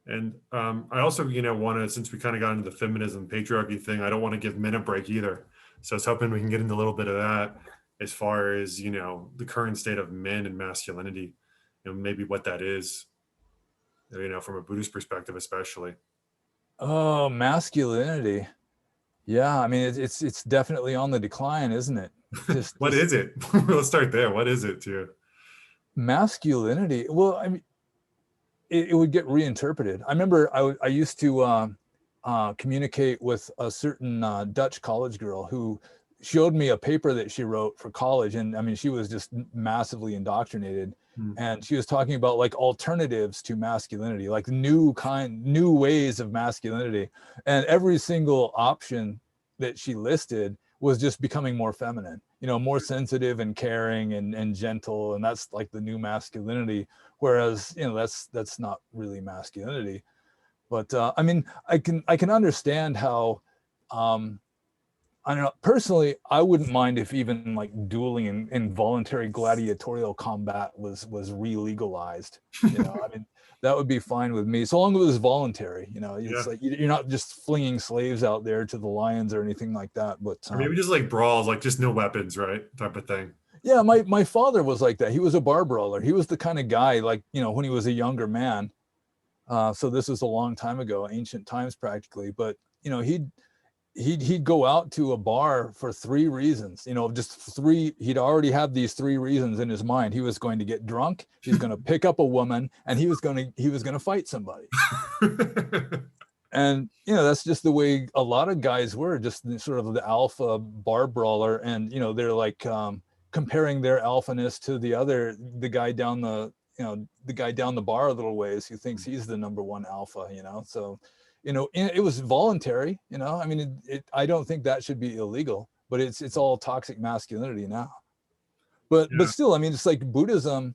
And I also, want to, since we kind of got into the feminism patriarchy thing, I don't want to give men a break either. So I was hoping we can get into a little bit of that as far as, the current state of men and masculinity, maybe what that is, from a Buddhist perspective, especially. Oh, masculinity. Yeah, I mean it's definitely on the decline, isn't it? What Just is it? Let's start there. What is it to you? masculinity. Well, I mean, it would get reinterpreted. I remember I used to communicate with a certain Dutch college girl who showed me a paper that she wrote for college, and I mean she was just massively indoctrinated, Hmm. and she was talking about like alternatives to masculinity, like new ways of masculinity, and every single option that she listed was just becoming more feminine, more sensitive and caring and gentle, and that's like the new masculinity. Whereas that's not really masculinity. But I mean, I can understand how, I don't know, personally I wouldn't mind if even like dueling and voluntary gladiatorial combat was re-legalized. I mean, that would be fine with me, so long as it was voluntary. Yeah. It's like you're not just flinging slaves out there to the lions or anything like that. But Or maybe just like brawls, like just no weapons, right? Type of thing. yeah, my father was like that. He was a bar brawler. He was the kind of guy, like, when he was a younger man. So this was a long time ago, ancient times practically. But he'd go out to a bar for three reasons. Just three. He'd already have these three reasons in his mind. He was going to get drunk. He's going to pick up a woman, and he was going to fight somebody. And that's just the way a lot of guys were, just sort of the alpha bar brawler. And they're like comparing their alphaness to the guy down the bar a little ways, who thinks he's the number one alpha. So it was voluntary. I mean, I don't think that should be illegal, but it's all toxic masculinity now. But Yeah. still, I mean, it's like Buddhism.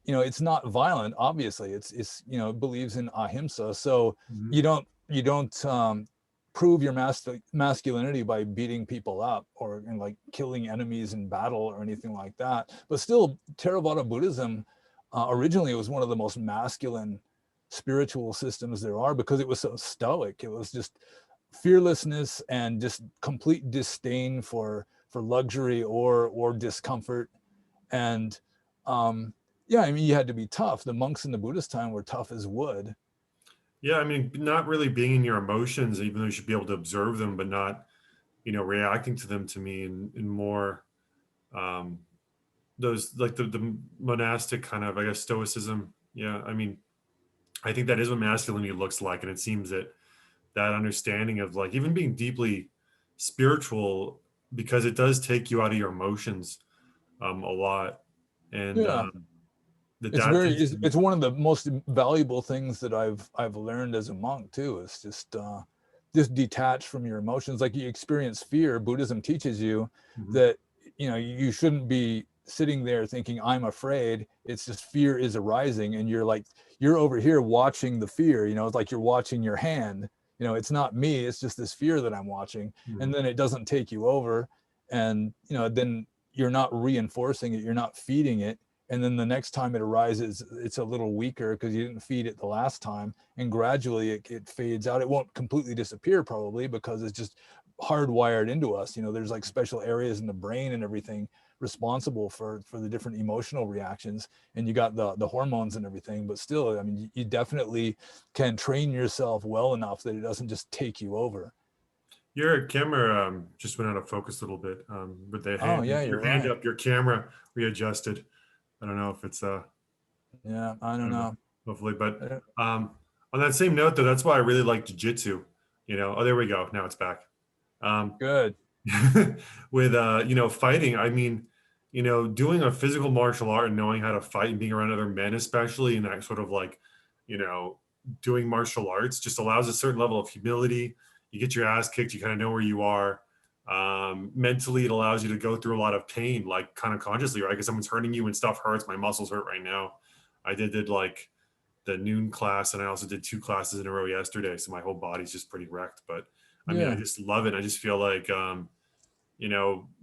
It's not violent. Obviously, it's it believes in ahimsa. So Mhm. you don't prove your masculinity by beating people up or like killing enemies in battle or anything like that. But still, Theravada Buddhism originally was one of the most masculine spiritual systems there are, because it was so stoic. It was just fearlessness and just complete disdain for luxury or discomfort. And yeah, I mean, you had to be tough. The monks in the Buddhist time were tough as wood. Yeah, I mean, not really being in your emotions, even though you should be able to observe them, but not, reacting to them, to me in more um those, like the monastic kind of, I guess, stoicism. Yeah, I mean, I think that is what masculinity looks like. And it seems that that understanding of like even being deeply spiritual, because it does take you out of your emotions a lot. And Yeah, that it's that very tends it's, to be. it's one of the most valuable things that I've learned as a monk too. Is just detach from your emotions. Like, you experience fear, Buddhism teaches you Mhm. that you shouldn't be sitting there thinking I'm afraid. It's just fear is arising, and you're over here watching the fear. It's like you're watching your hand. It's not me, it's just this fear that I'm watching. And Mhm. then it doesn't take you over, and then you're not reinforcing it, you're not feeding it. And then the next time it arises, it's a little weaker because you didn't feed it the last time, and gradually it fades out. It won't completely disappear probably, because it's just hardwired into us. There's like special areas in the brain and everything responsible for the different emotional reactions, and you got the hormones and everything. But still, I mean, you definitely can train yourself well enough that it doesn't just take you over. Your camera just went out of focus a little bit. With the Oh hand, yeah, your you're hand right. up, your camera readjusted. I don't know if it's Yeah, I I don't don't know. know. Hopefully, but Uh, on that same note, though, that's why I really like jujitsu. Oh, there we go. Now it's back. Um, Good. with fighting, I mean, doing a physical martial art and knowing how to fight and being around other men, especially in that sort of like, you know, doing martial arts, just allows a certain level of humility. You get your ass kicked, you kind of know where you are. Mentally, it allows you to go through a lot of pain, like kind of consciously, right? Because someone's hurting you and stuff hurts. My muscles hurt right now. I did like the noon class, and I also did two classes in a row yesterday, so my whole body's just pretty wrecked. But I mean, I Yeah. just love it. I just feel like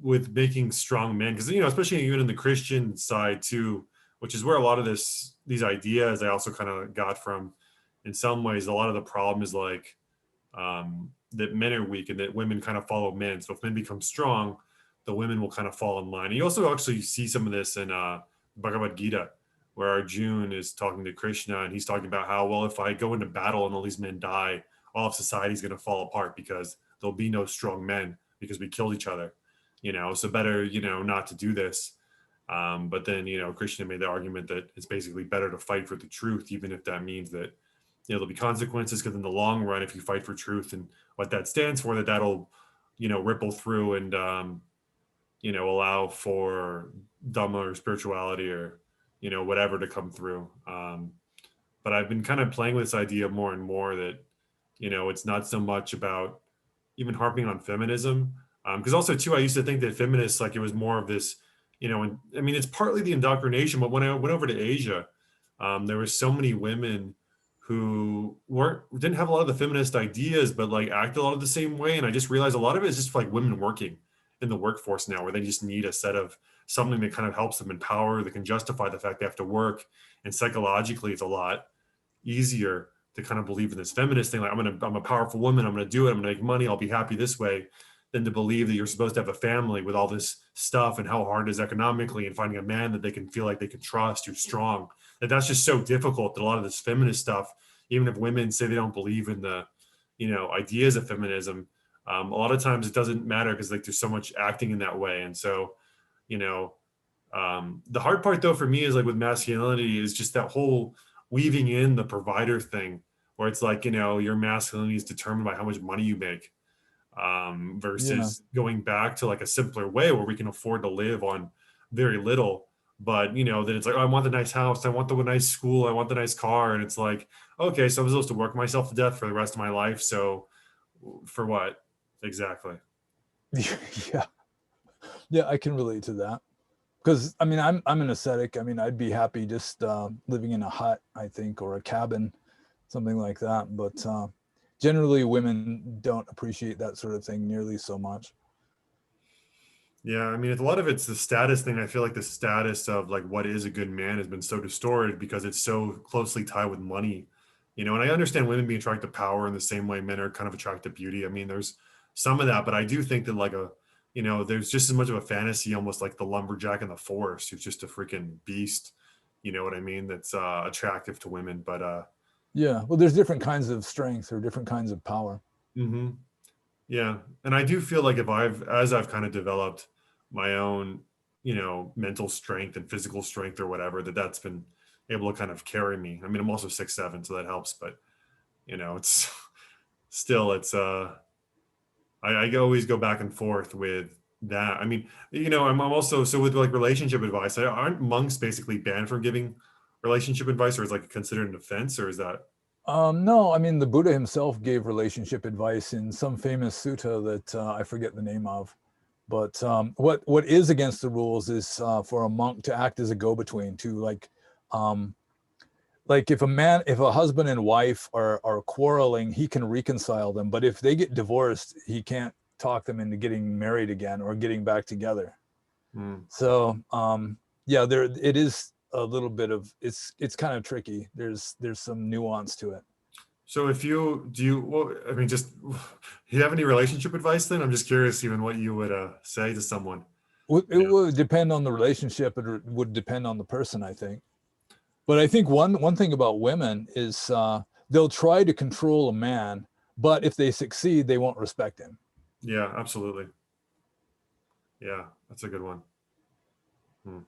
with making strong men, because especially even in the Christian side too, which is where a lot of these ideas I also kind of got from, in some ways, a lot of the problem is like that men are weak and that women kind of follow men. So if men become strong, the women will kind of fall in line. And you also actually see some of this in Bhagavad Gita, where Arjun is talking to Krishna and he's talking about how, well, if I go into battle and all these men die, all of society is going to fall apart because there'll be no strong men because we killed each other, so better, not to do this. But then, Krishna made the argument that it's basically better to fight for the truth, even if that means that, there'll be consequences, because in the long run, if you fight for truth and what that stands for, that'll, ripple through and, allow for Dhamma or spirituality or, whatever to come through. But I've been kind of playing with this idea more and more that, it's not so much about even harping on feminism. Because also too, I used to think that feminists, like it was more of this, and I mean, it's partly the indoctrination, but when I went over to Asia, there was so many women who didn't have a lot of the feminist ideas, but like act a lot of the same way. And I just realized a lot of it is just like women working in the workforce now, where they just need a set of something that kind of helps them empower, that can justify the fact they have to work. And psychologically, it's a lot easier to kind of believe in this feminist thing. Like I'm a powerful woman. I'm going to do it. I'm going to make money. I'll be happy this way, than to believe that you're supposed to have a family with all this stuff and how hard it is economically, and finding a man that they can feel like they can trust, who's strong. That's just so difficult, that a lot of this feminist stuff, even if women say they don't believe in the, ideas of feminism, a lot of times it doesn't matter, because like there's so much acting in that way. And so, the hard part though for me is like with masculinity is just that whole weaving in the provider thing, where it's like, your masculinity is determined by how much money you make, Yeah. versus going back to like a simpler way where we can afford to live on very little. But then it's like, oh, I want the nice house, I want the nice school, I want the nice car. And it's like, okay, so I'm supposed to work myself to death for the rest of my life. So for what exactly? Yeah. Yeah, I can relate to that. Because I mean, I'm an ascetic. I mean, I'd be happy just living in a hut, I think, or a cabin, something like that. But generally, women don't appreciate that sort of thing nearly so much. Yeah, I mean, a lot of it's the status thing. I feel like the status of like what is a good man has been so distorted because it's so closely tied with money. And I understand women being attracted to power in the same way men are kind of attracted to beauty. I mean, there's some of that, but I do think that like there's just as much of a fantasy, almost like the lumberjack in the forest who's just a freaking beast. You know what I mean? That's attractive to women, but Yeah, well, there's different kinds of strength or different kinds of power. hmm yeah, and I do feel like as I've kind of developed my own, mental strength and physical strength or whatever, that's been able to kind of carry me. I mean, I'm also 6'7", so that helps, but it's still, I always go back and forth with that. I mean, I'm also, so with like relationship advice, aren't monks basically banned from giving relationship advice, or is like considered an offense, or is that? No, I mean, the Buddha himself gave relationship advice in some famous sutta that I forget the name of. But what is against the rules is for a monk to act as a go-between, to like if a husband and wife are quarreling, he can reconcile them. But if they get divorced, he can't talk them into getting married again or getting back together. Hmm. So yeah, there it is a little bit of it's kind of tricky. There's some nuance to it. So if you do you well, I mean, just do you have any relationship advice then? I'm just curious even what you would say to someone. It would depend on the relationship. It would depend on the person, I think. But I think one thing about women is they'll try to control a man, but if they succeed, they won't respect him. Yeah, absolutely. Yeah, that's a good one. Hmm.